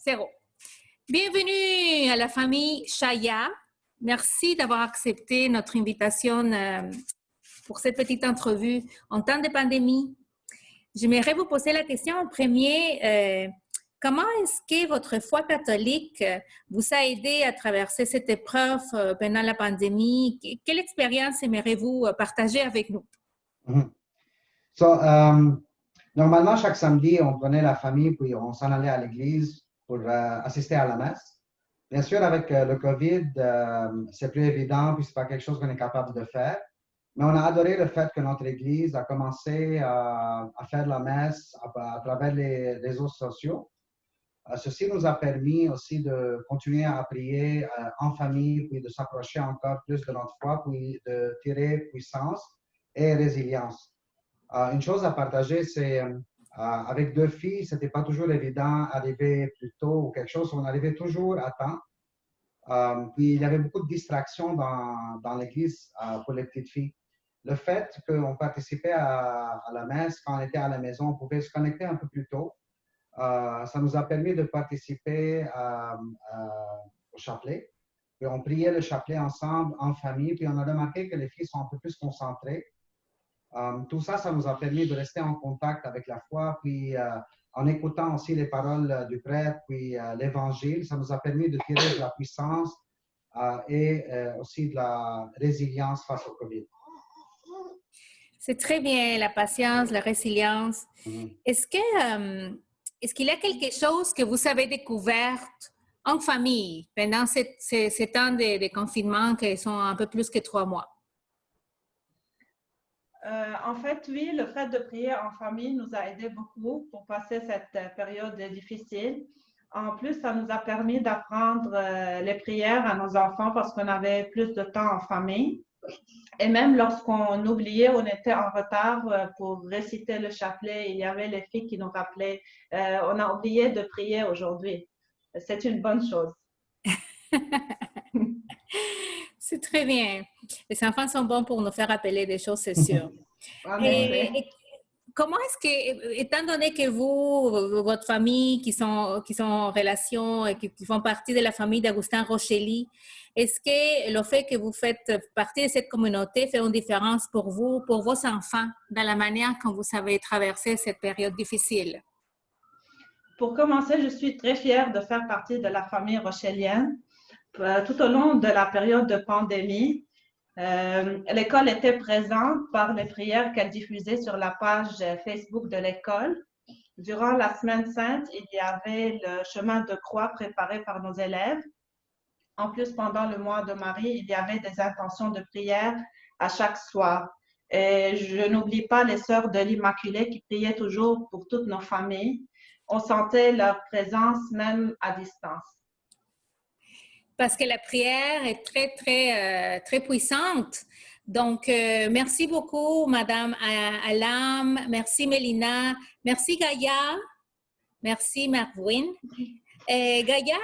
Zéro. Bienvenue à la famille Chaya. Merci d'avoir accepté notre invitation pour cette petite entrevue en temps de pandémie. J'aimerais vous poser la question en premier. Comment est-ce que votre foi catholique vous a aidé à traverser cette épreuve pendant la pandémie? Quelle expérience aimeriez-vous partager avec nous? Normalement, chaque samedi, on prenait la famille puis on s'en allait à l'église pour assister à la messe. Bien sûr, avec le COVID, c'est plus évident puis c'est pas quelque chose qu'on est capable de faire. Mais on a adoré le fait que notre église a commencé à faire la messe à travers les réseaux sociaux. Ceci nous a permis aussi de continuer à prier en famille, puis de s'approcher encore plus de notre foi, puis de tirer puissance et résilience. Une chose à partager, c'est avec deux filles, c'était pas toujours évident d'arriver plus tôt ou quelque chose, on arrivait toujours à temps. Puis il y avait beaucoup de distractions dans l'église pour les petites filles. Le fait qu'on participait à la messe, quand on était à la maison, on pouvait se connecter un peu plus tôt. Ça nous a permis de participer au chapelet. Puis on priait le chapelet ensemble, en famille, puis on a remarqué que les filles sont un peu plus concentrées. Tout ça, ça nous a permis de rester en contact avec la foi, puis en écoutant aussi les paroles du prêtre, puis l'Évangile, ça nous a permis de tirer de la puissance et aussi de la résilience face au COVID. C'est très bien, la patience, la résilience. Est-ce qu'il y a quelque chose que vous avez découvert en famille pendant ces temps de confinement qui sont un peu plus que 3 mois? En fait, oui, le fait de prier en famille nous a aidé beaucoup pour passer cette période difficile. En plus, ça nous a permis d'apprendre les prières à nos enfants parce qu'on avait plus de temps en famille. Et même lorsqu'on oubliait, on était en retard pour réciter le chapelet, il y avait les filles qui nous rappelaient, on a oublié de prier aujourd'hui. C'est une bonne chose. C'est très bien. Les enfants sont bons pour nous faire rappeler des choses, c'est sûr. Et comment est-ce que, étant donné que vous, votre famille, qui sont en relation et qui font partie de la famille d'Augustin Rochelli, est-ce que le fait que vous faites partie de cette communauté fait une différence pour vous, pour vos enfants, dans la manière dont vous avez traversé cette période difficile? Pour commencer, je suis très fière de faire partie de la famille rochelienne. Tout au long de la période de pandémie, l'école était présente par les prières qu'elle diffusait sur la page Facebook de l'école. Durant la semaine sainte, il y avait le chemin de croix préparé par nos élèves. En plus, pendant le mois de Marie, il y avait des intentions de prière à chaque soir. Et je n'oublie pas les sœurs de l'Immaculée qui priaient toujours pour toutes nos familles. On sentait leur présence même à distance. Parce que la prière est très puissante. Donc, merci beaucoup, Madame Alam. Merci, Mélina. Merci, Gaïa. Merci, Marvin. Gaïa,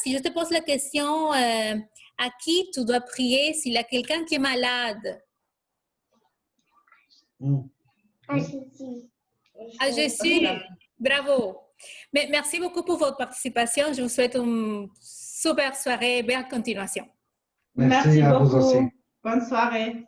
si je te pose la question, à qui tu dois prier s'il y a quelqu'un qui est malade? À Jésus. Bravo. Mais merci beaucoup pour votre participation. Je vous souhaite une super soirée. Belle continuation. Merci à beaucoup. Vous aussi. Bonne soirée.